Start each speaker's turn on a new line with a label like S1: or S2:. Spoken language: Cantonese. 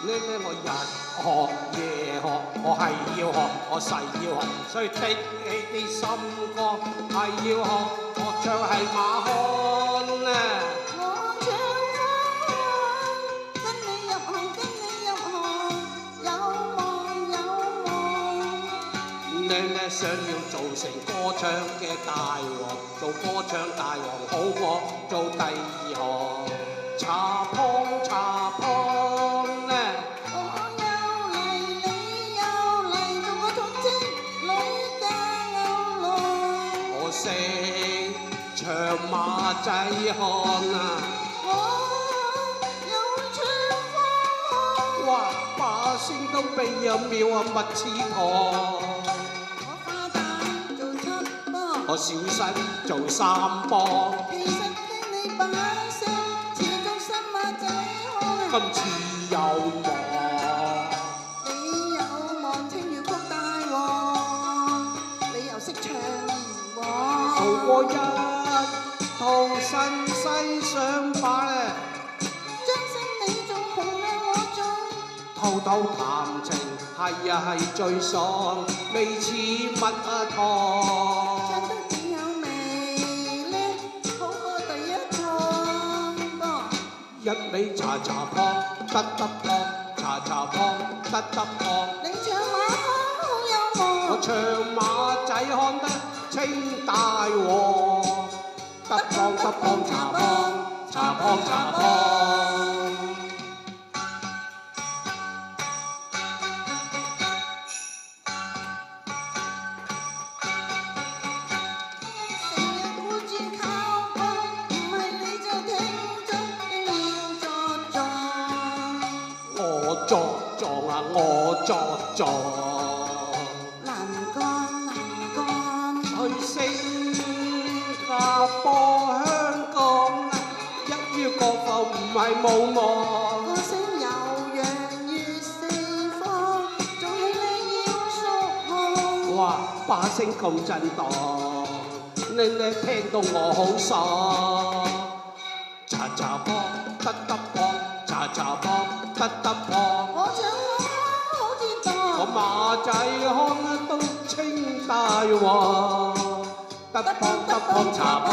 S1: 我日學夜學，我係要學，我誓要學，所以的起啲心歌係要學，我唱係馬漢啊！
S2: 我唱跟你入行，跟你入行，有望有望。
S1: 你想要做成歌唱嘅大王，做歌唱大王好過做第二行，茶鋪茶鋪咧。識唱馬仔漢啊！
S2: 我有唱花，
S1: 哇，把聲都比一秒啊密似糖。
S2: 我花旦做七波，
S1: 我小生做三波。
S2: 其實聽你把聲似種新馬仔漢。
S1: 今次有望，
S2: 你有望清粵曲大王，你又識唱。
S1: 做過一套新西上把咧，
S2: 將心你仲紅亮我仲，
S1: 偷偷談情係啊係最爽，未似蜜啊糖。
S2: 唱得幾有味咧，好過第一趟噃。
S1: 一味查查幫，得得幫，查查幫，得得幫。
S2: 你唱馬漢好有望，
S1: 我唱馬仔看得清大王，得幫得幫查幫，查幫查幫。
S2: 成日顧住靠近，唔係你就聽咗要作狀。
S1: 我作狀啊，我作狀。
S2: 難幹，
S1: 去新加坡、香港啊，一於國埠唔係冇望。
S2: 歌聲悠揚越四方，做起你要熟學。
S1: 哇，把聲咁震盪，你聽到我好爽。查查幫，得得幫，查查幫，得得幫。
S2: 我唱馬好似當，
S1: 我馬仔漢都清大王，得幫得幫查幫。